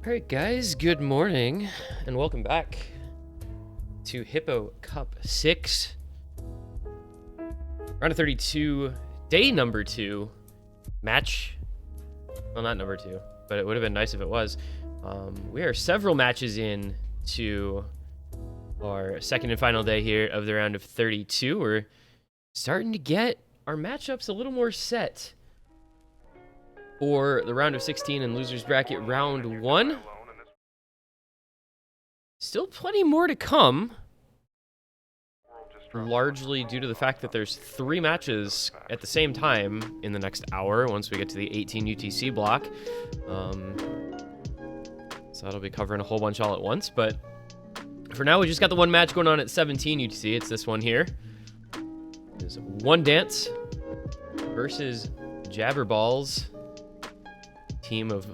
Alright guys, good morning and welcome back to Hippo Cup 6. Round of 32, day number 2, match, well not number 2, but it would have been nice if it was. We are several matches in to our second and final day here of the round of 32. We're starting to get our matchups a little more set for the round of 16 and losers bracket round 1. Still plenty more to come, largely due to the fact that there's 3 matches at the same time in the next hour once we get to the 18 UTC block. So that'll be covering a whole bunch all at once, but for now we just got the one match going on at 17 UTC. It's this one here. It's One Dance versus Jabberballs. Team of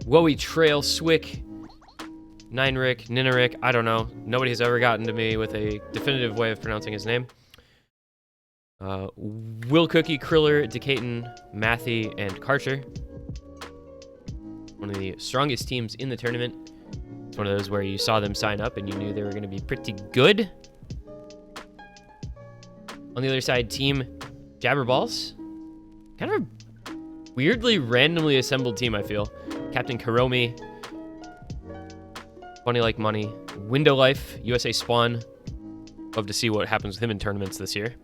Wowie Trail, Swick, Ninerick, Ninerick, I don't know. Nobody has ever gotten to me with a definitive way of pronouncing his name. Will Cookie, Kriller, Decaton, Matthew, and Karcher. One of the strongest teams in the tournament. It's one of those where you saw them sign up and you knew they were going to be pretty good. On the other side, Team Jabberballs. Kind of a weirdly randomly assembled team, I feel. Captain Karomi, Funny Like Money, Window Life, USA Spawn. Love to see what happens with him in tournaments this year.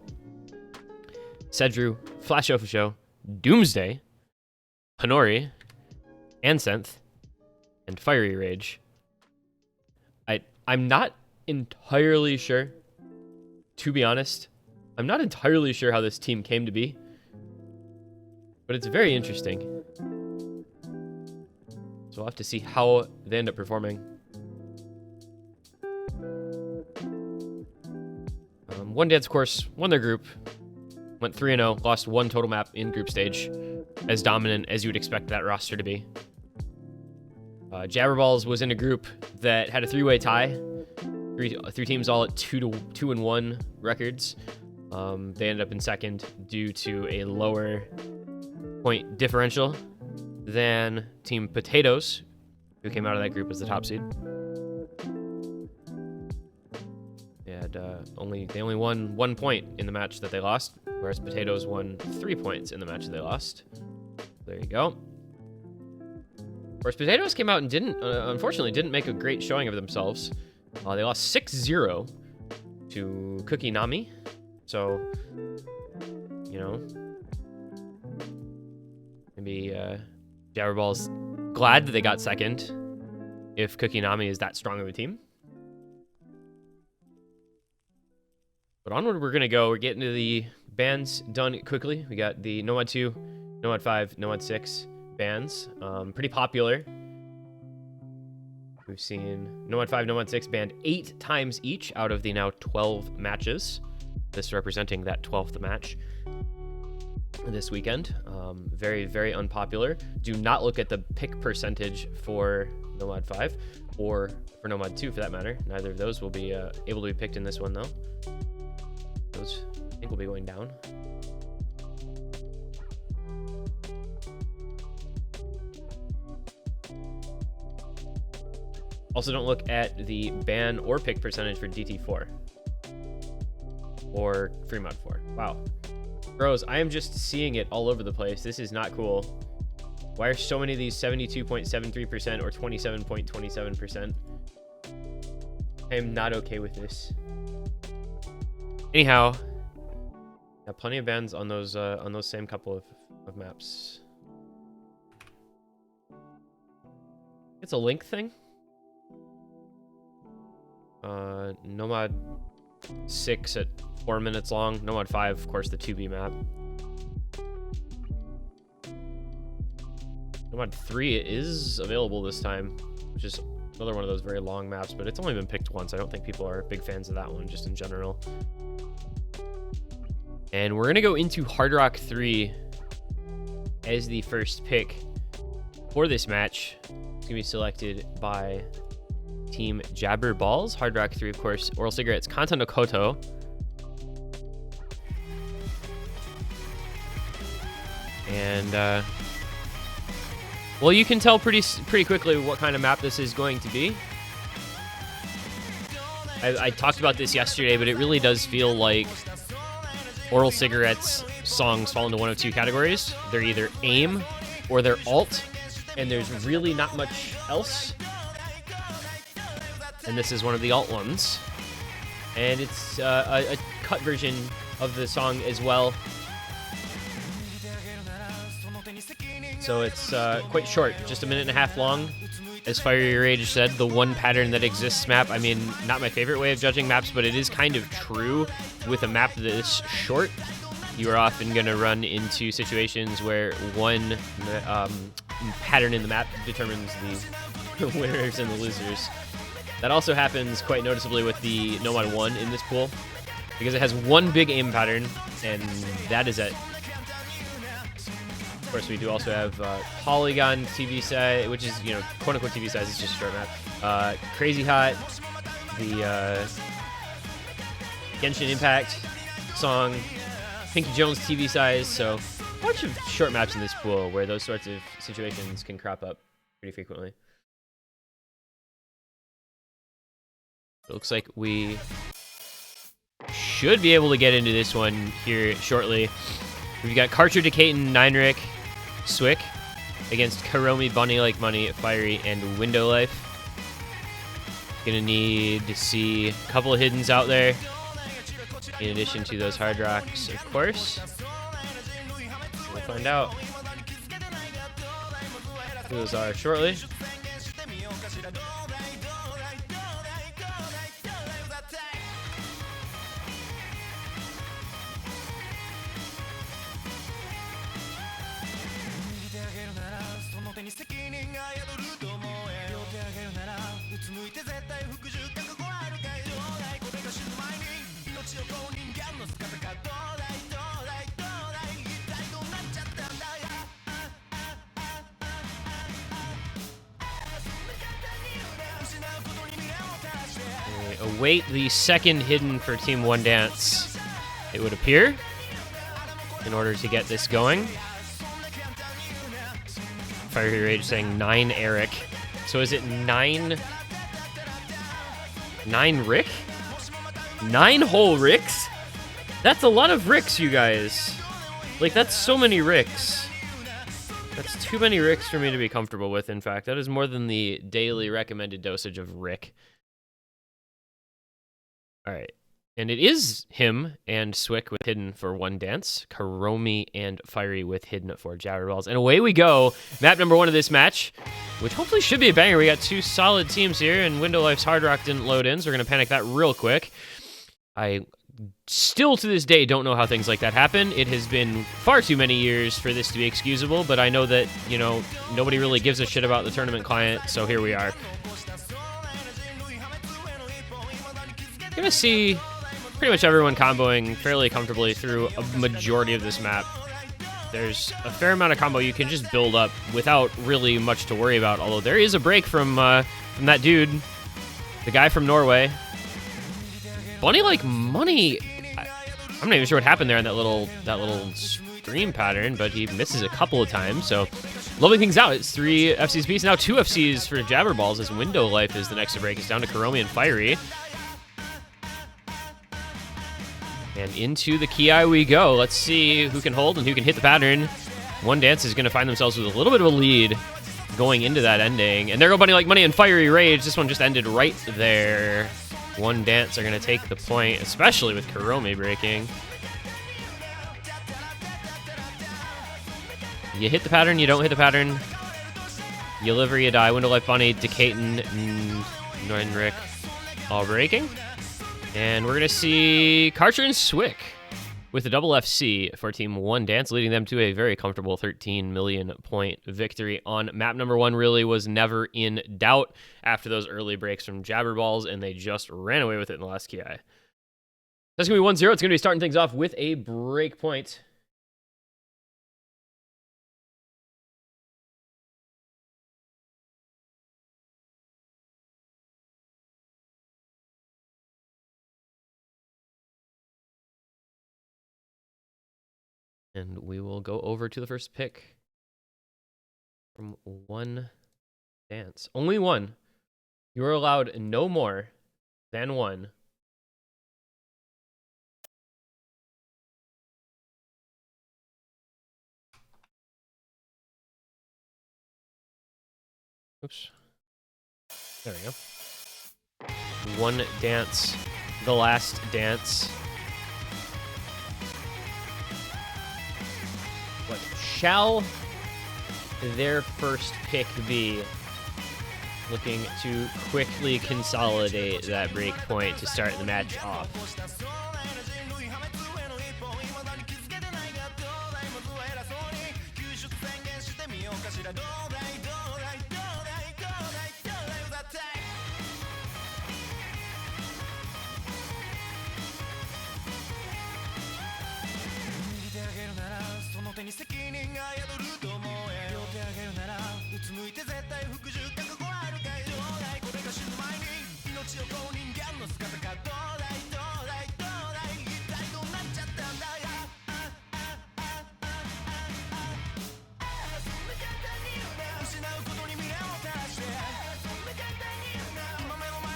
Cedru, Flash Show, Doomsday, Honori, Ansenth, and Fiery Rage. I'm not entirely sure, to be honest. I'm not entirely sure how this team came to be, but it's very interesting. So we'll have to see how they end up performing. One Dance, of course, won their group, went 3-0, lost 1 total map in group stage, as dominant as you would expect that roster to be. Jabberballs was in a group that had a 3-way tie, three teams all at 2-1 records. They ended up in second due to a lower point differential than Team Potatoes, who came out of that group as the top seed. They only won 1 point in the match that they lost, whereas Potatoes won 3 points in the match that they lost. There you go. Of course, Potatoes came out and unfortunately didn't make a great showing of themselves. They lost 6-0 to Cookie Nami. So, you know, maybe Jabberballs glad that they got second if Cookie Nami is that strong of a team. But onward we're going to go. We're getting to the bans done quickly. We got the Nomad 2, Nomad 5, Nomad 6 bans. Pretty popular. We've seen Nomad 5, Nomad 6 banned 8 times each out of the now 12 matches. This representing that 12th match this weekend. Very, very unpopular. Do not look at the pick percentage for Nomad 5 or for Nomad 2 for that matter. Neither of those will be able to be picked in this one though. Those I think will be going down. Also don't look at the ban or pick percentage for DT4. Or Free Mod 4. Wow. Bros, I am just seeing it all over the place. This is not cool. Why are so many of these 72.73% or 27.27%? I am not okay with this. Anyhow, got plenty of bans on those same couple of maps. It's a link thing. Nomad 6 at 4 minutes long. Nomad 5, of course, the 2B map. Nomad 3 is available this time, which is another one of those very long maps, but it's only been picked once. I don't think people are big fans of that one, just in general. And we're going to go into Hard Rock 3 as the first pick for this match. It's going to be selected by Team Jabberballs. Hard Rock 3, of course. Oral Cigarettes, Kanta no Koto. And Well, you can tell pretty quickly what kind of map this is going to be. I talked about this yesterday, but it really does feel like Oral Cigarette's songs fall into one of two categories. They're either AIM or they're alt, and there's really not much else. And this is one of the alt ones. And it's a cut version of the song as well. So it's quite short, just 1.5 minutes long. As Fiery Rage said, the one pattern that exists map. I mean, not my favorite way of judging maps, but it is kind of true. With a map this short, you are often going to run into situations where one pattern in the map determines the winners and the losers. That also happens quite noticeably with the Nomad 1 in this pool, because it has one big aim pattern, and that is it. Of course, we do also have Polygon TV size, which is, you know, quote-unquote TV size. It's just a short map. Crazy Hot, the Genshin Impact song, Pinky Jones TV size. So a bunch of short maps in this pool where those sorts of situations can crop up pretty frequently. It looks like we should be able to get into this one here shortly. We've got Karcher, Decaton, Ninerick, Swick against Karomi, Bunny Like Money, Fiery, and Window Life. Gonna need to see a couple of hiddens out there, in addition to those hard rocks, of course. We'll find out who those are shortly. Await the second hidden for Team One Dance, it would appear, in order to get this going. Fiery Rage saying 9 Eric. So is it 9 Rick? 9 whole Ricks? That's a lot of Ricks, you guys. Like, that's so many Ricks. That's too many Ricks for me to be comfortable with, in fact. That is more than the daily recommended dosage of Rick. All right. And it is him and Swick with hidden for One Dance, Karomi and Fiery with hidden for Jabberballs. And away we go. Map number 1 of this match, which hopefully should be a banger. We got 2 solid teams here, and Window Life's Hard Rock didn't load in, so we're going to panic that real quick. I still to this day don't know how things like that happen. It has been far too many years for this to be excusable, but I know that, you know, nobody really gives a shit about the tournament client, so here we are. Gonna see pretty much everyone comboing fairly comfortably through a majority of this map. There's a fair amount of combo you can just build up without really much to worry about, although there is a break from that dude, the guy from Norway. Bunny Like Money, I'm not even sure what happened there in that little stream pattern, but he misses a couple of times, so leveling things out. It's 3 FCs apiece, now 2 FCs for Jabberballs as Window Life is the next to break. It's down to Karomi and Fiery. And into the Ki we go. Let's see who can hold and who can hit the pattern. One Dance is going to find themselves with a little bit of a lead going into that ending. And there go Bunny Like Money and Fiery Rage. This one just ended right there. One Dance are going to take the point, especially with Karomi breaking. You hit the pattern, you don't hit the pattern. You live or you die. Window Life Bunny, Decaton, and Nornrick all breaking. And we're going to see Karcher and Swick with a double FC for Team One Dance, leading them to a very comfortable 13 million point victory on map number 1. Really was never in doubt after those early breaks from Jabberballs, and they just ran away with it in the last Ki. That's going to be 1-0. It's going to be starting things off with a break point. And we will go over to the first pick from one dance. Only one. You are allowed no more than one. Oops. There we go. One dance. The last dance. What shall their first pick be? Looking to quickly consolidate that break point to start the match off.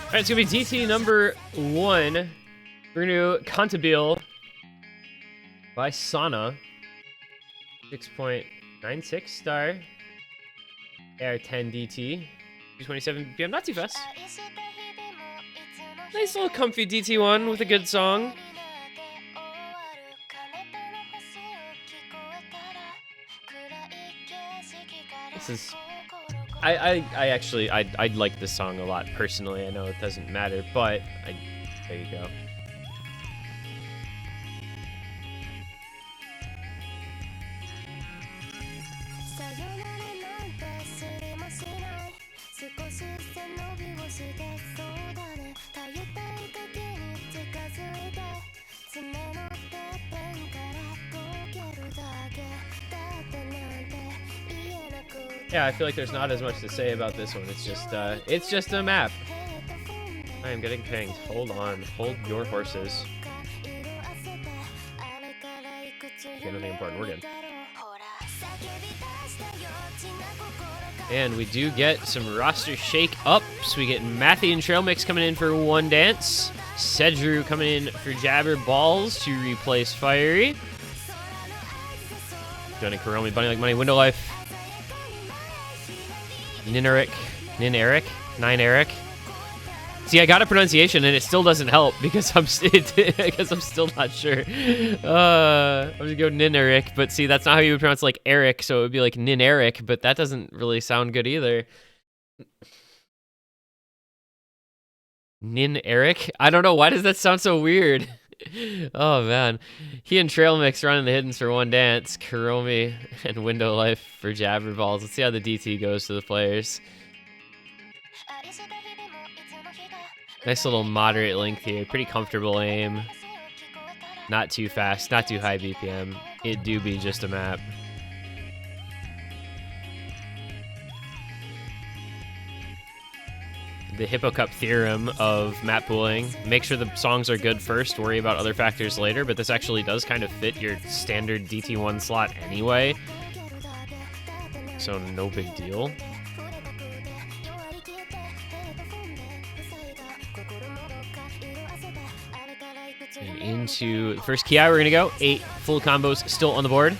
All right, it's gonna be DT number 1. We're gonna do Cantabile by Sana. 6.96 star. AR10 DT. 227 BPM, not too fast. Nice little comfy DT1 with a good song. This is... I like this song a lot personally. I know it doesn't matter, but there you go. Yeah, I feel like there's not as much to say about this one. It's just a map. I am getting pinged. Hold on. Hold your horses. Okay, nothing important. We're good. And we do get some roster shake-ups. We get Matthew and Trail Mix coming in for one dance. Sedru coming in for Jabberballs to replace Fiery. Johnny Karomi, Bunny Like Money, Window Life. Nin Eric. See, I got a pronunciation and it still doesn't help because I'm still not sure. I'm gonna go Nin Eric, but see, that's not how you would pronounce like Eric, so it would be like Nin Eric, but that doesn't really sound good either. Nin Eric? I don't know, why does that sound so weird? Oh man. He and Trail Mix running the hiddens for one dance. Karomi and Window Life for Jabberballs. Let's see how the DT goes to the players. Nice little moderate length here. Pretty comfortable aim. Not too fast, not too high BPM. It do be just a map. The Hippo Cup theorem of map pooling. Make sure the songs are good first, worry about other factors later, but this actually does kind of fit your standard DT1 slot anyway. So no big deal. And into the first KI we're gonna go. 8 full combos still on the board.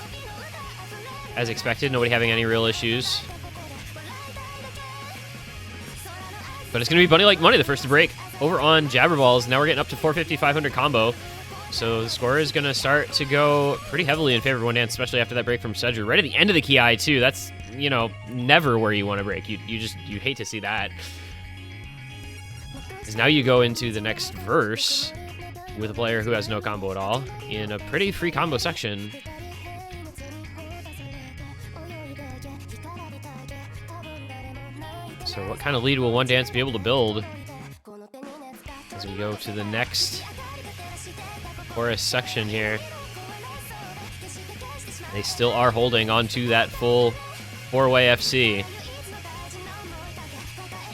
As expected, nobody having any real issues. But it's going to be Bunny Like Money, the first to break, over on Jabberballs. Now we're getting up to 450, 500 combo. So the score is going to start to go pretty heavily in favor of one dance, especially after that break from Sedger. Right at the end of the Ki, too. That's, you know, never where you want to break. You hate to see that. Because now you go into the next verse with a player who has no combo at all in a pretty free combo section. So what kind of lead will one dance be able to build as we go to the next chorus section here? They still are holding on to that full 4-way FC.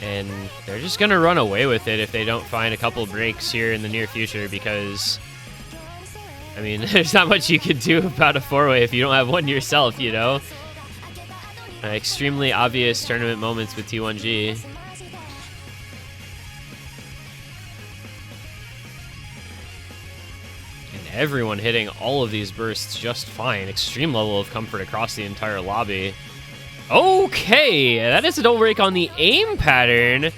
And they're just going to run away with it if they don't find a couple breaks here in the near future because, I mean, there's not much you can do about a 4-way if you don't have one yourself, you know? Extremely obvious tournament moments with T1G. And everyone hitting all of these bursts just fine. Extreme level of comfort across the entire lobby. Okay, that is a double break on the aim pattern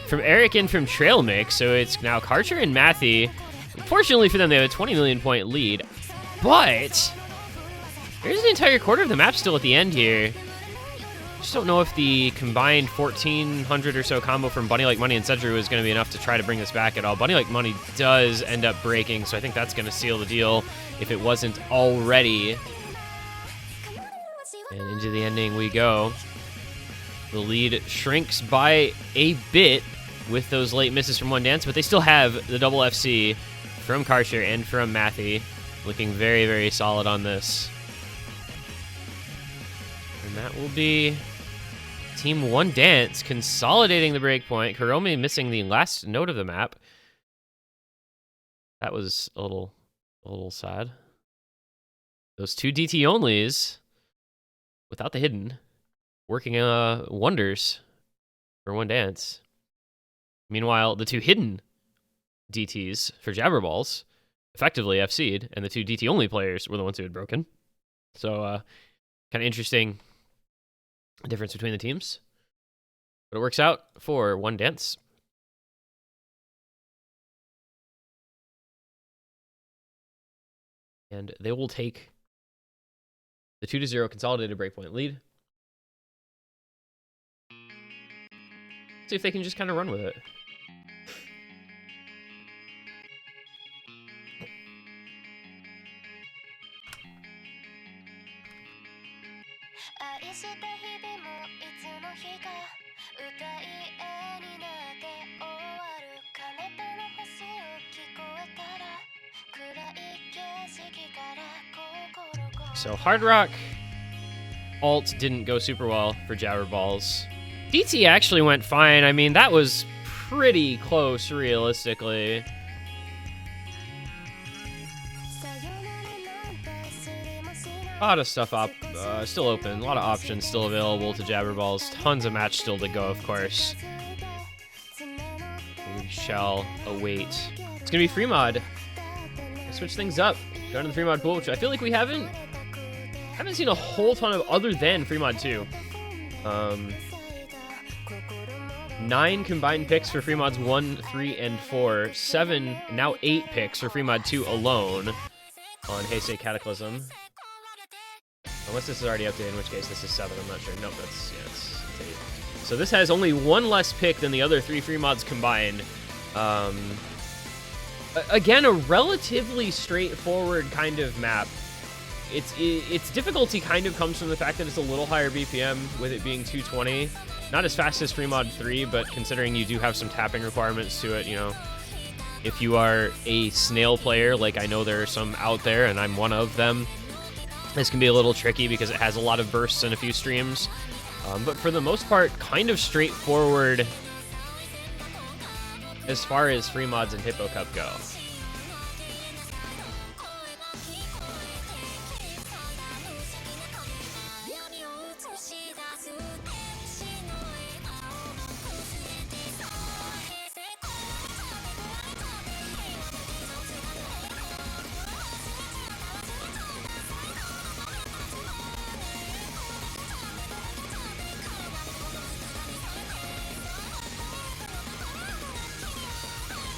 from Eric and from Trail Mix. So it's now Karcher and Matthew. Unfortunately for them, they have a 20 million point lead. But there's an entire quarter of the map still at the end here. Just don't know if the combined 1,400 or so combo from Bunny Like Money and Sedru is going to be enough to try to bring this back at all. Bunny Like Money does end up breaking, so I think that's going to seal the deal if it wasn't already. And into the ending we go. The lead shrinks by a bit with those late misses from One Dance, but they still have the double FC from Karcher and from Matthew. Looking very, very solid on this. And that will be Team One Dance consolidating the breakpoint. Kuromi missing the last node of the map. That was a little sad. Those two DT onlys without the hidden working wonders for One Dance. Meanwhile, the two hidden DTs for Jabberballs effectively FC'd, and the two DT only players were the ones who had broken. So kind of interesting difference between the teams, but it works out for One Dance. And they will take the 2-0 consolidated breakpoint lead. See if they can just kind of run with it. So Hard Rock ult didn't go super well for Jabberballs. DT actually went fine. I mean, that was pretty close, realistically. A lot of stuff still open. A lot of options still available to Jabberballs. Tons of match still to go, of course. We shall await. It's going to be free mod. Switch things up. Go to the free mod pool, which I feel like we haven't seen a whole ton of other than free mod 2. 9 combined picks for free mods 1, 3, and 4. 7, now 8 picks for free mod 2 alone on HC6 Cataclysm. Unless this is already updated, in which case this is 7, I'm not sure. Nope, it's 8. So this has only 1 less pick than the other 3 free mods combined. Again, a relatively straightforward kind of map. Its difficulty kind of comes from the fact that it's a little higher BPM with it being 220. Not as fast as free mod 3, but considering you do have some tapping requirements to it, you know, if you are a snail player, like I know there are some out there, and I'm one of them, this can be a little tricky because it has a lot of bursts and a few streams. But for the most part, kind of straightforward as far as free mods and Hippo Cup go.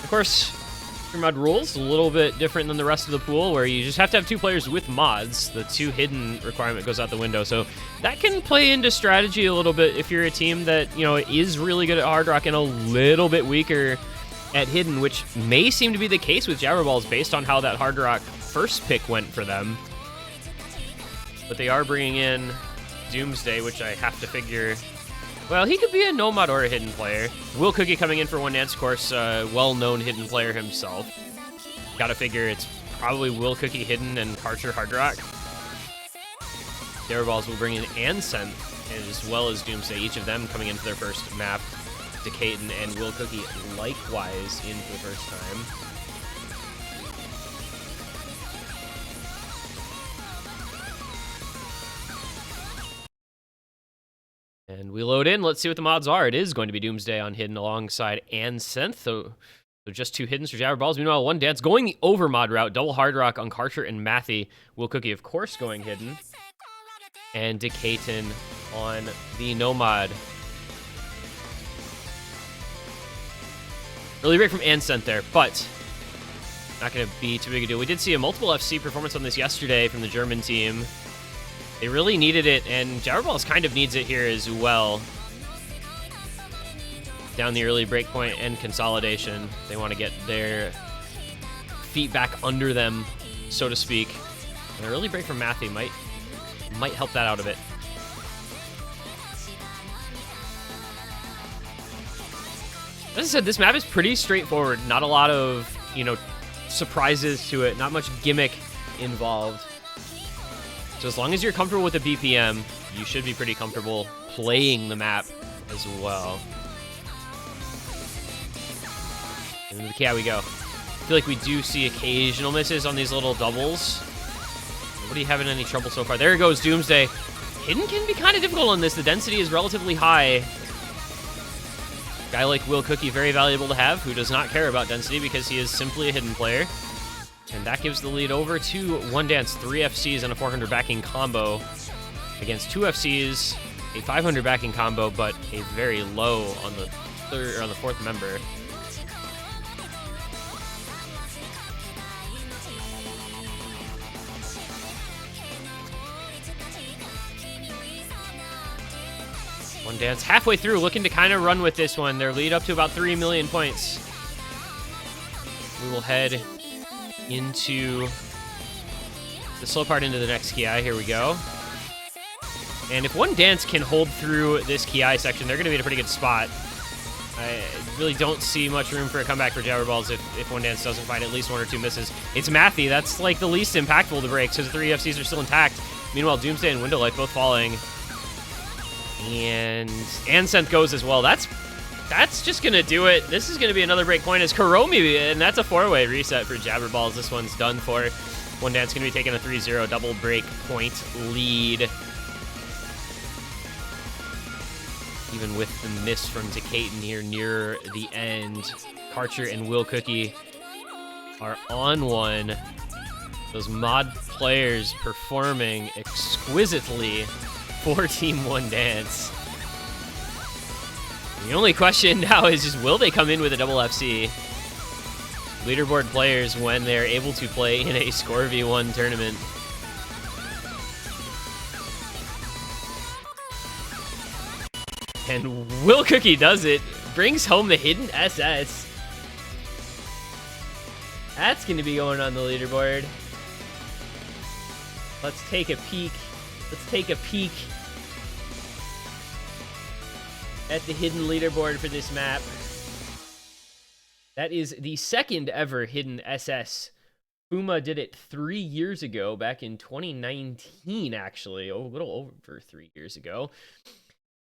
Of course, free mod rules a little bit different than the rest of the pool, where you just have to have 2 players with mods. The 2 hidden requirement goes out the window, so that can play into strategy a little bit if you're a team that, you know, is really good at Hard Rock and a little bit weaker at hidden, which may seem to be the case with Jabberballs based on how that Hard Rock first pick went for them. But they are bringing in Doomsday, which I have to figure. Well, he could be a no-mod or a hidden player. Will Cookie coming in for One Dance, of course, well-known hidden player himself. Gotta figure it's probably Will Cookie hidden and Karcher Hard Rock. Jabberballs will bring in Ansem as well as Doomsday, each of them coming in for their first map. Decaton and Will Cookie likewise in for the first time. And we load in. Let's see what the mods are. It is going to be Doomsday on Hidden alongside Ansynth. So just 2 Hiddens for Jabberballs. Meanwhile, One Dance going the overmod route. Double Hard Rock on Karcher and Mathy. Will Cookie, of course, going Hidden. And Decaton on the Nomad. Really great from Ansynth there, but not going to be too big a deal. We did see a multiple FC performance on this yesterday from the German team. They really needed it, and Jabberballs kind of needs it here as well. Down the early breakpoint and consolidation. They want to get their feet back under them, so to speak. And an early break from Matthew might help that out a bit. As I said, this map is pretty straightforward. Not a lot of, surprises to it. Not much gimmick involved. So as long as you're comfortable with the BPM, you should be pretty comfortable playing the map as well. And into the KI we go. I feel like we do see occasional misses on these little doubles. Nobody having any trouble so far. There goes Doomsday. Hidden can be kind of difficult on this. The density is relatively high. Guy like Will Cookie, very valuable to have, who does not care about density because he is simply a Hidden player. And that gives the lead over to One Dance. 3 FCs and a 400 backing combo against 2 FCs, a 500 backing combo, but a very low on the third or on the 4th member. One Dance halfway through, looking to kind of run with this one. Their lead up to about 3 million points. We will head into the slow part into the next KI. Here we go. And if One Dance can hold through this KI section, they're going to be in a pretty good spot. I really don't see much room for a comeback for Jabberballs if One Dance doesn't find at least 1 or 2 misses. It's Mathy. That's like the least impactful to break, so the 3 FCs are still intact. Meanwhile, Doomsday and Window Light both falling. And Ansynth goes as well. That's just going to do it. This is going to be another break point as Kuromi, and that's a 4-way reset for Jabberballs. This one's done for. One Dance going to be taking a 3-0 double break point lead. Even with the miss from Decaton here near the end, Karcher and Will Cookie are on one. Those mod players performing exquisitely for Team One Dance. The only question now is just, will they come in with a double FC? Leaderboard players, when they're able to play in a Score V1 tournament. And Will Cookie does it. Brings home the Hidden SS. That's going to be going on the leaderboard. Let's take a peek. Let's take a peek at the Hidden leaderboard for this map. That is the 2nd ever Hidden SS. Puma did it 3 years ago, back in 2019, actually. Oh, a little over 3 years ago.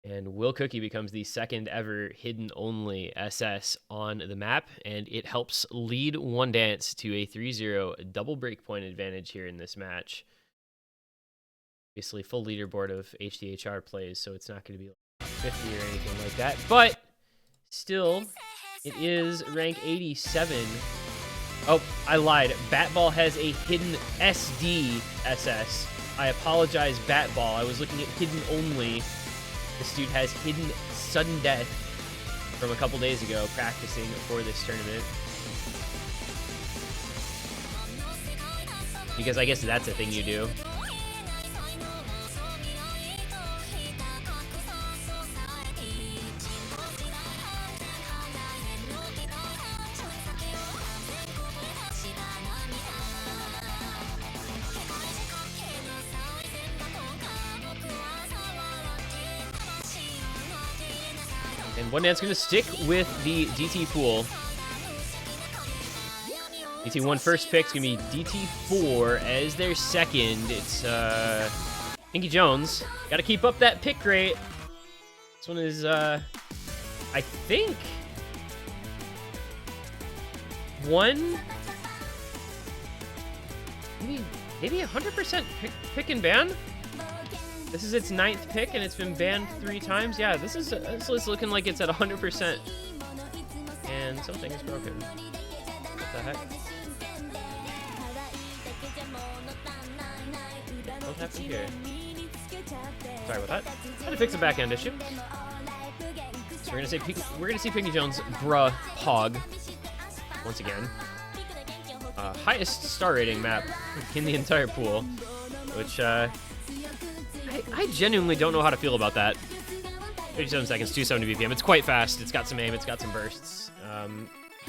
And Will Cookie becomes the 2nd ever Hidden only SS on the map, and it helps lead One Dance to a 3-0 double breakpoint advantage here in this match. Obviously, full leaderboard of HDHR plays, so it's not going to be like 50 or anything like that. But still, it is rank 87. Oh, I lied. Batball has a Hidden SD SS. I apologize, Batball. I was looking at Hidden only. This dude has Hidden Sudden Death from a couple days ago practicing for this tournament. Because I guess that's a thing you do. And One Dance going to stick with the DT pool. DT1 first pick is going to be DT4 as their second. It's Pinky Jones. Got to keep up that pick rate. This one is, I think, maybe 100% pick and ban. This is its 9th pick, and it's been banned 3 times. Yeah, this is looking like it's at 100%. And something is broken. What the heck? What happened here? Sorry about that. Had to fix a back end issue. So we're gonna see Piggy Jones bruh hog once again. Highest star rating map in the entire pool, which I genuinely don't know how to feel about that. 57 seconds, 270 BPM. It's quite fast. It's got some aim. It's got some bursts.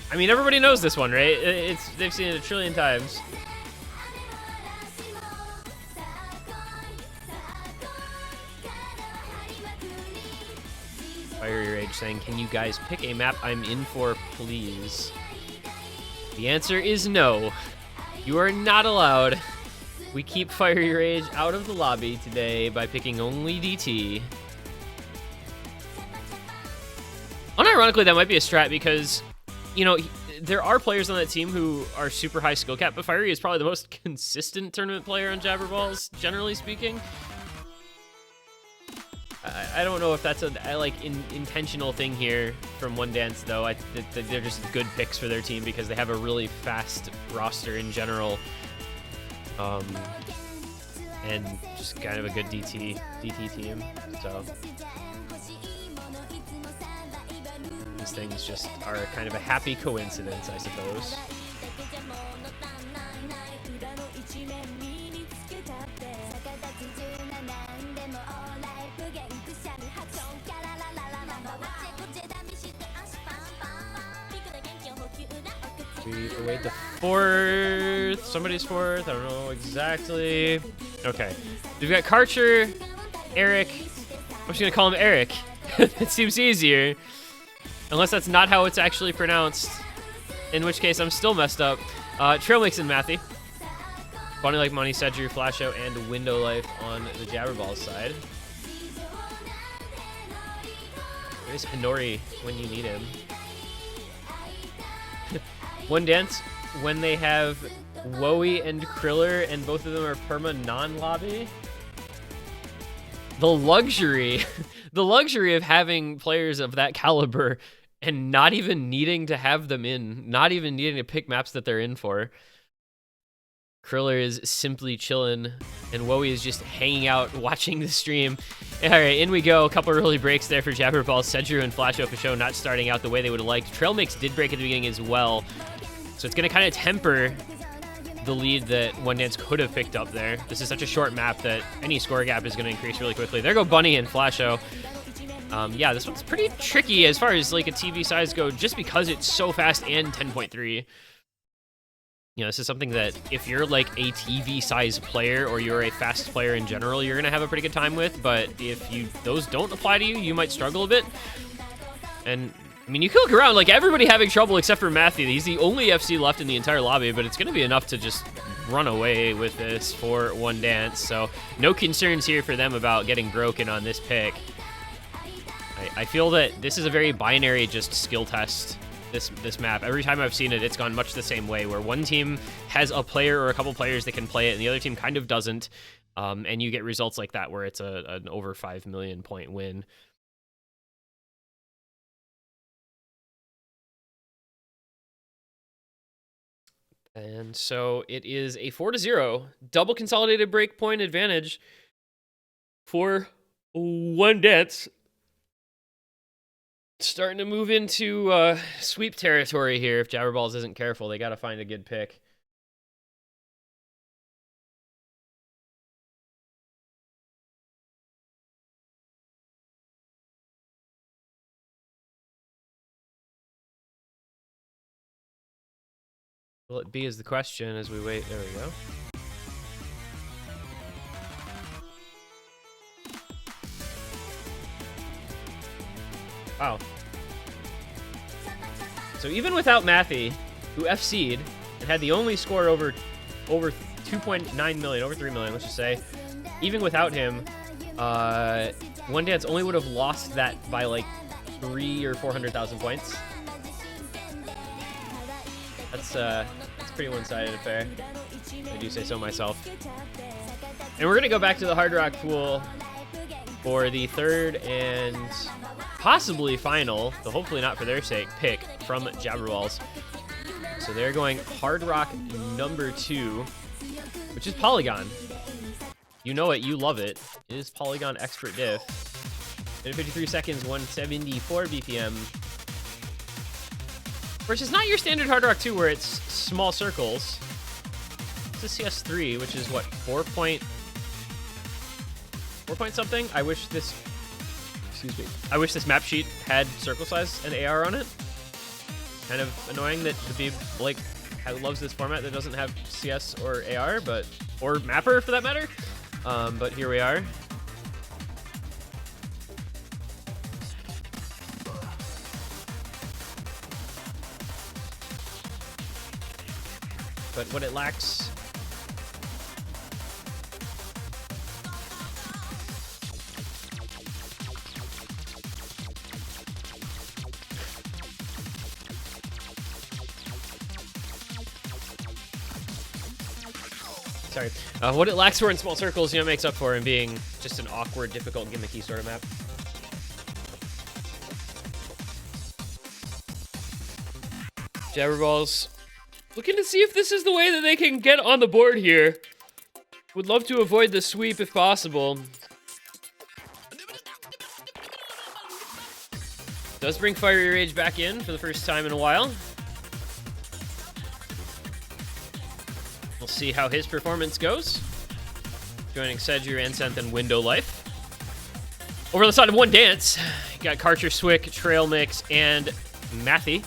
I mean, everybody knows this one, right? They've seen it a trillion times. Fiery Rage saying, "Can you guys pick a map I'm in for, please?" The answer is no. You are not allowed. We keep Fiery Rage out of the lobby today by picking only DT. Unironically, that might be a strat because, you know, there are players on that team who are super high skill cap, but Fiery is probably the most consistent tournament player on Jabberballs, generally speaking. I don't know if that's a intentional thing here from One Dance, though. They're just good picks for their team because they have a really fast roster in general, and just kind of a good DT team. So these things just are kind of a happy coincidence, I suppose. We await the 4th. Somebody's 4th. I don't know exactly. Okay. We've got Karcher, Eric. I'm just going to call him Eric. It seems easier. Unless that's not how it's actually pronounced. In which case, I'm still messed up. Trailmix and Matthew. Bunny Like Money, Sedgery, Flasho, and Window Life on the Jabberballs side. There's Hinori when you need him. One Dance, when they have Woey and Kriller and both of them are perma non-lobby. The luxury of having players of that caliber and not even needing to have them in, not even needing to pick maps that they're in for. Kriller is simply chilling, and Woey is just hanging out, watching the stream. All right, in we go. A couple early breaks there for Jabberballs. Sedgery and Flasho for show not starting out the way they would have liked. Trailmix did break at the beginning as well, so it's going to kind of temper the lead that One Dance could have picked up there. This is such a short map that any score gap is going to increase really quickly. There go Bunny and Flasho. Yeah, this one's pretty tricky as far as like a TV size go, just because it's so fast and 10.3. You know, this is something that if you're like a TV size player or you're a fast player in general, you're gonna have a pretty good time with. But if those don't apply to you, you might struggle a bit. And I mean, you can look around, like everybody having trouble except for Matthew. He's the only FC left in the entire lobby, but it's gonna be enough to just run away with this for One Dance. So no concerns here for them about getting broken on this pick. I feel that this is a very binary just skill test. This map. Every time I've seen it, it's gone much the same way, where one team has a player or a couple players that can play it, and the other team kind of doesn't, and you get results like that, where it's an over 5 million point win. And so it is a 4-0 double consolidated breakpoint advantage for One Dance. Starting to move into sweep territory here. If Jabberballs isn't careful, they got to find a good pick. Will it be is the question as we wait. There we go. Wow. So even without Matthew, who FC'd and had the only score over 2.9 million, over 3 million, let's just say, even without him, One Dance only would have lost that by like 300,000 or 400,000 points. That's pretty one-sided affair. I do say so myself. And we're gonna go back to the Hard Rock pool for the third and possibly final, though hopefully not for their sake, pick from Jabberballs. So they're going Hard Rock number 2, which is Polygon. You know it, you love it. It is Polygon Expert Diff. 53 seconds, 174 BPM. Versus not your standard Hard Rock 2 where it's small circles. It's a CS3, which is what, 4 point something? I wish this, excuse me, I wish this map sheet had circle size and AR on it. Kind of annoying that the Beeb, like, loves this format that doesn't have CS or AR, or Mapper for that matter. But here we are. But what it lacks, what it lacks for in small circles, you know, makes up for in being just an awkward, difficult, gimmicky sort of map. Jabberballs looking to see if this is the way that they can get on the board here. Would love to avoid the sweep if possible. Does bring Fiery Rage back in for the first time in a while. We'll see how his performance goes. Joining Sedger, Anseth, and Window Life. Over on the side of One Dance, you got Karcher, Swick, Trail Mix, and Mathy.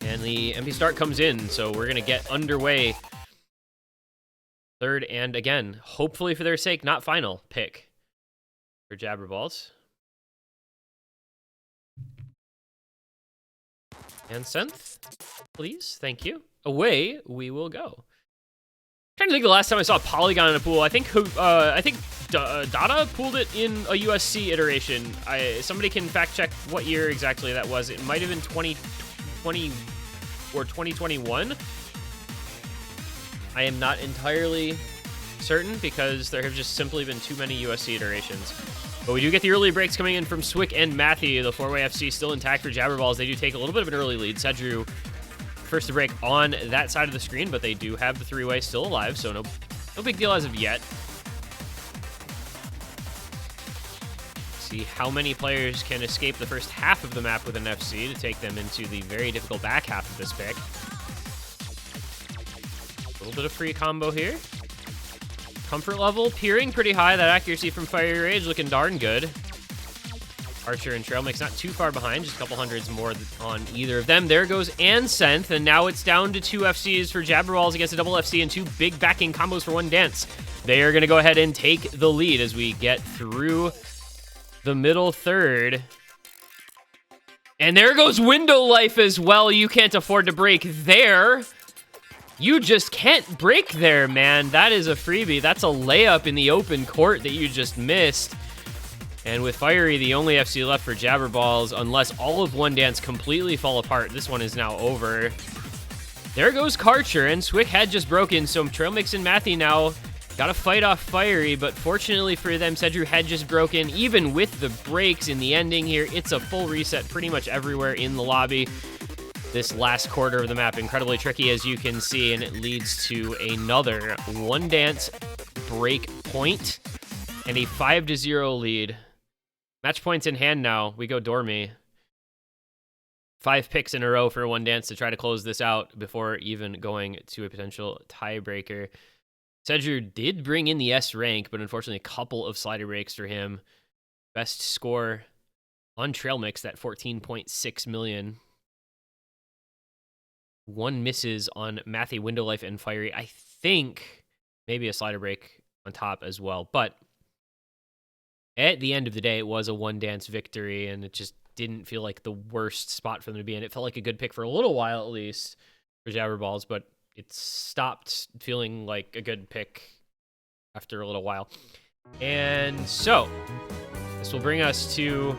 And the empty start comes in, so we're going to get underway. Third and, again, hopefully for their sake, not final pick for Jabberballs. Anseth, please. Thank you. Away we will go. Trying to think the last time I saw Polygon in a pool. I think Dada pooled it in a USC iteration. Somebody can fact check what year exactly that was. It might have been 2020 or 2021. I am not entirely certain because there have just simply been too many USC iterations. But we do get the early breaks coming in from Swick and Matthew. The 4-way FC still intact for Jabberballs. They do take a little bit of an early lead. Sedru first to break on that side of the screen, but they do have the 3-way still alive, so no big deal as of yet. See how many players can escape the first half of the map with an FC to take them into the very difficult back half of this pick. A little bit of free combo here. Comfort level peering pretty high. That accuracy from Fiery Rage looking darn good. Archer and Trail Mix not too far behind, just a couple hundreds more on either of them. There goes Anseth, and now it's down to 2 FCs for Jabberballs against a double FC and 2 big backing combos for One Dance. They are going to go ahead and take the lead as we get through the middle third. And there goes Window Life as well. You can't afford to break there. You just can't break there, man. That is a freebie. That's a layup in the open court that you just missed. And with Fiery, the only FC left for Jabberballs, unless all of One Dance completely fall apart, this one is now over. There goes Karcher, and Swick had just broken, so Trail Mix and Matthew now got to fight off Fiery, but fortunately for them, Sedru had just broken. Even with the breaks in the ending here, it's a full reset pretty much everywhere in the lobby. This last quarter of the map, incredibly tricky as you can see, and it leads to another One Dance break point and a 5-0 lead. Match points in hand now. We go Dormy. 5 picks in a row for One Dance to try to close this out before even going to a potential tiebreaker. Sedger did bring in the S rank, but unfortunately a couple of slider breaks for him. Best score on Trail Mix, that 14.6 million. 1 misses on Matthew, Window Life, and Fiery. I think maybe a slider break on top as well. But at the end of the day, it was a One Dance victory, and it just didn't feel like the worst spot for them to be in. It felt like a good pick for a little while, at least, for Jabberballs, but it stopped feeling like a good pick after a little while. And so, this will bring us to...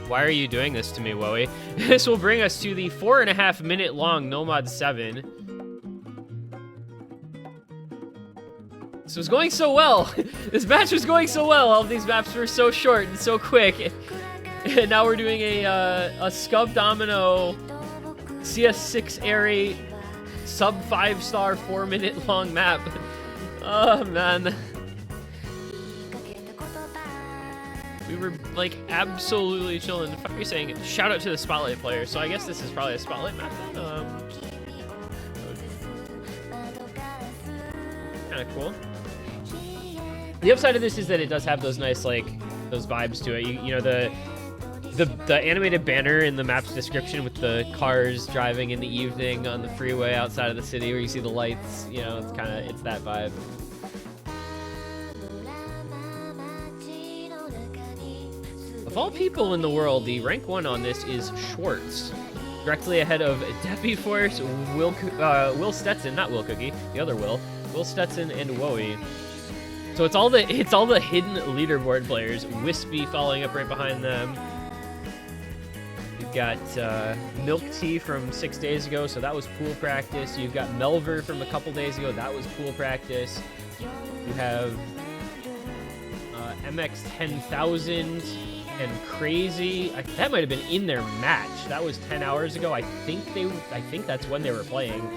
Why are you doing this to me, Woey? This will bring us to the 4.5 minute long Nomad 7. This was going so well. This match was going so well. All of these maps were so short and so quick. And now we're doing a Scub Domino CS6 Airy sub 5-star 4-minute long map. Oh man. We were like absolutely chilling. In fact, you're saying shout out to the Spotlight player. So I guess this is probably a Spotlight map then. Kind of cool. The upside of this is that it does have those nice, like, those vibes to it. You know, the animated banner in the map's description with the cars driving in the evening on the freeway outside of the city where you see the lights, you know, it's that vibe. Of all people in the world, the rank 1 on this is Schwartz. Directly ahead of Deppy Force, Will Stetson, not Will Cookie, the other Will Stetson, and Woey. So it's all the hidden leaderboard players. Wispy following up right behind them. You've got Milk Tea from 6 days ago, so that was pool practice. You've got Melver from a couple days ago, that was pool practice. You have MX 10,000 and Crazy. That might have been in their match. That was 10 hours ago. I think that's when they were playing.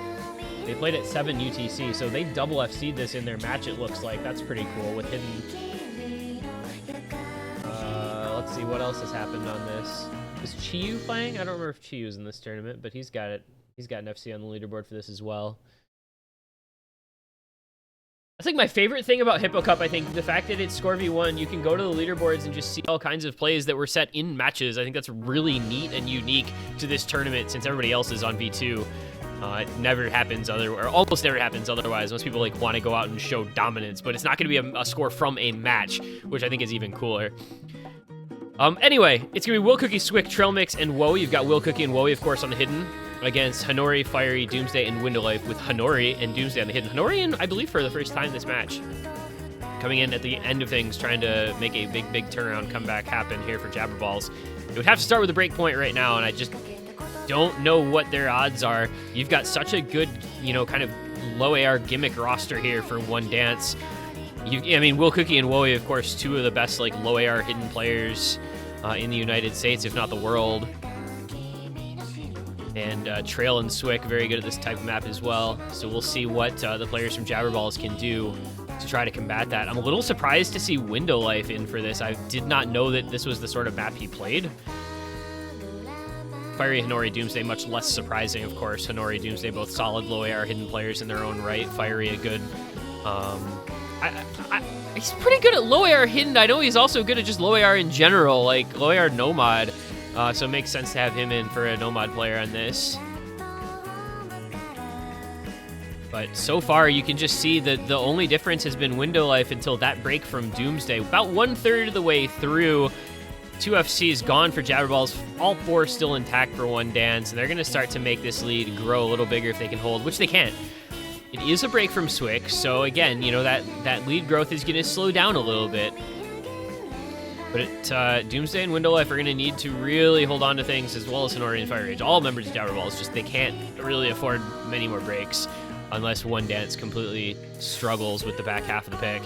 They played at 7 UTC, so they double FC'd this in their match, it looks like. That's pretty cool with hidden. Let's see what else has happened on this. Is Chiyu playing? I don't remember if Chiyu's in this tournament, but he's got it. He's got an FC on the leaderboard for this as well. That's like my favorite thing about Hippo Cup, I think. The fact that it's Score v1, you can go to the leaderboards and just see all kinds of plays that were set in matches. I think that's really neat and unique to this tournament since everybody else is on V2. It never happens or almost never happens otherwise. Most people like want to go out and show dominance, but it's not going to be a score from a match, which I think is even cooler. Anyway, it's going to be Will Cookie, Swick, Trail Mix, and Woe. You've got Will Cookie and Woe, of course, on the hidden against Hanori, Fiery, Doomsday, and Window Life with Hanori and Doomsday on the hidden. Hanori in, I believe, for the first time this match. Coming in at the end of things, trying to make a big turnaround comeback happen here for Jabberballs. It would have to start with a break point right now, and I just don't know what their odds are. You've got such a good, you know, kind of low AR gimmick roster here for one dance. I mean, Will Cookie and Woey, of course, two of the best like low AR hidden players in the United States, if not the world. And Trail and Swick, very good at this type of map as well. So we'll see what the players from Jabberballs can do to try to combat that. I'm a little surprised to see Window Life in for this. I did not know that this was the sort of map he played. Fiery, Hanori, Doomsday, much less surprising, of course. Hanori, Doomsday, both solid low AR hidden players in their own right. Fiery, a good... he's pretty good at low AR hidden. I know he's also good at just low AR in general, like low AR Nomad. So it makes sense to have him in for a Nomad player on this. But so far, you can just see that the only difference has been Window Life until that break from Doomsday. About 1/3 of the way through, 2 FCs gone for Jabberballs, all 4 still intact for one dance, and they're going to start to make this lead grow a little bigger if they can hold, which they can't. It is a break from Swick, so again, you know, that lead growth is going to slow down a little bit. But Doomsday and Window Life are going to need to really hold on to things, as well as Hanori and Fire Rage. All members of Jabberballs, just they can't really afford many more breaks unless one dance completely struggles with the back half of the pick.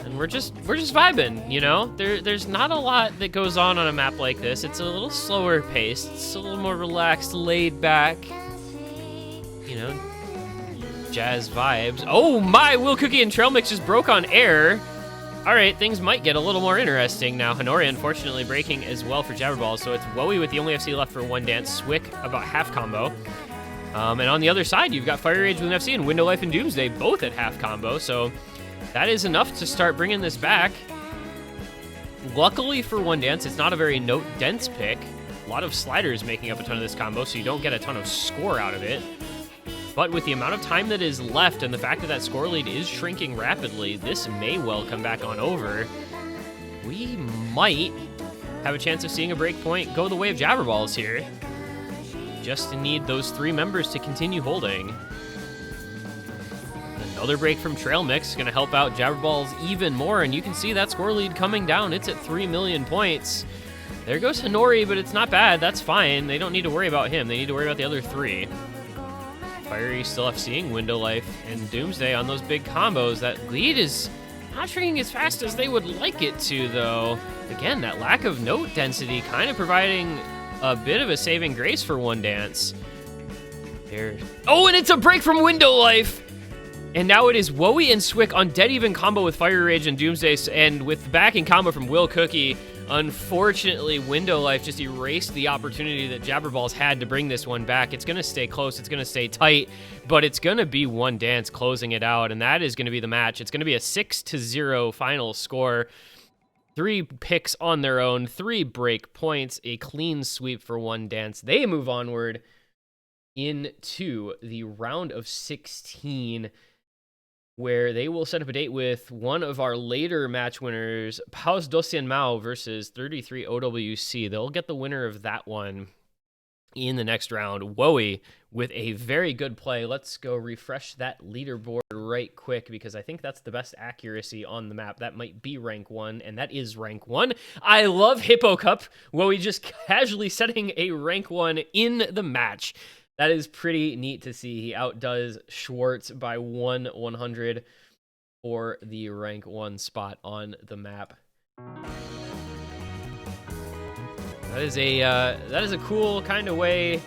And we're just vibing, you know? There's not a lot that goes on a map like this. It's a little slower paced. It's a little more relaxed, laid back. You know, jazz vibes. Oh my, Will Cookie and Trail Mix just broke on air. All right, things might get a little more interesting now. Hanori, unfortunately, breaking as well for Jabberballs, so it's Woey with the only FC left for one dance. Swick about half combo. And on the other side, you've got Fire Rage with an FC and Window Life and Doomsday both at half combo, so that is enough to start bringing this back. Luckily for One Dance, it's not a very note-dense pick. A lot of sliders making up a ton of this combo, so you don't get a ton of score out of it. But with the amount of time that is left and the fact that that score lead is shrinking rapidly, this may well come back on over. We might have a chance of seeing a break point go the way of Jabberballs here. Just need those 3 members to continue holding. Another break from Trail Mix is going to help out Jabberballs even more, and you can see that score lead coming down. It's at 3 million points. There goes Hinori, but it's not bad. That's fine. They don't need to worry about him. They need to worry about the other 3. Fiery still FCing Window Life and Doomsday on those big combos. That lead is not shrinking as fast as they would like it to, though. Again, that lack of note density kind of providing a bit of a saving grace for One Dance. There. Oh, and it's a break from Window Life! And now it is Woey and Swick on dead even combo with Fire Rage and Doomsday, and with backing combo from Will Cookie. Unfortunately, Window Life just erased the opportunity that Jabberballs had to bring this one back. It's going to stay close, it's going to stay tight, but it's going to be One Dance closing it out, and that is going to be the match. It's going to be a 6-0 final score. 3 picks on their own, 3 break points, a clean sweep for One Dance. They move onward into the round of 16, where they will set up a date with one of our later match winners, Paus Dosian Mao versus 33 OWC. They'll get the winner of that one in the next round. Woey with a very good play. Let's go refresh that leaderboard right quick, because I think that's the best accuracy on the map. That might be rank 1, and that is rank 1. I love Hippo Cup. Woey just casually setting a rank 1 in the match. That is pretty neat to see. He outdoes Schwartz by 1/100 for the rank 1 spot on the map. That is a cool kind of way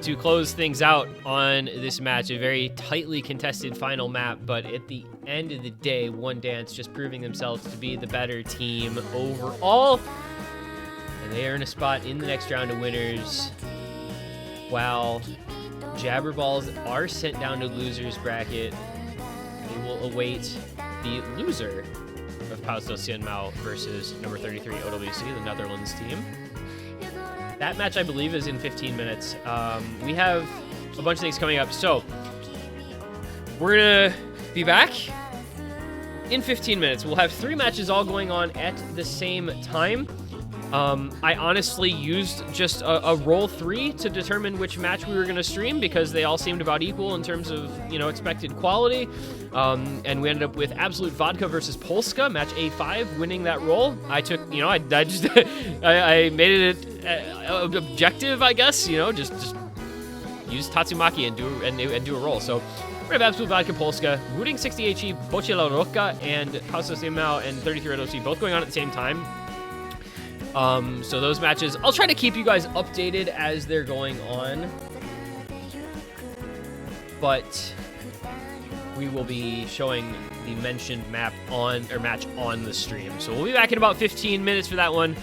to close things out on this match. A very tightly contested final map, but at the end of the day, One Dance just proving themselves to be the better team overall. And they earn a spot in the next round of winners, while Jabberballs are sent down to losers bracket. They will await the loser of Paus Dosian Mao versus number 33 OWC, the Netherlands team. That match, I believe, is in 15 minutes. We have a bunch of things coming up, so we're gonna be back in 15 minutes. We'll have 3 matches all going on at the same time. I honestly used just a roll 3 to determine which match we were going to stream, because they all seemed about equal in terms of, expected quality. And we ended up with Absolute Vodka versus Polska, match A5, winning that roll. I took, I just, I made it objective, I guess, just use Tatsumaki and do a roll. So we have Absolute Vodka Polska, Wooting 60HE, Boche La Rocca, and Paus Dosian Mao and 33 OWC both going on at the same time. So those matches, I'll try to keep you guys updated as they're going on, but we will be showing the mentioned match on the stream. So we'll be back in about 15 minutes for that one.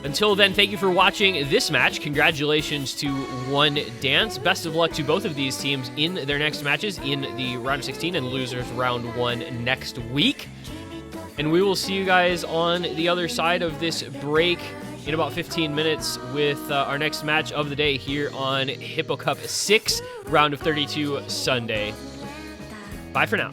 Until then, thank you for watching this match. Congratulations to One Dance. Best of luck to both of these teams in their next matches in the round of 16 and losers round 1 next week. And we will see you guys on the other side of this break in about 15 minutes with our next match of the day here on Hippo Cup 6, round of 32 Sunday. Bye for now.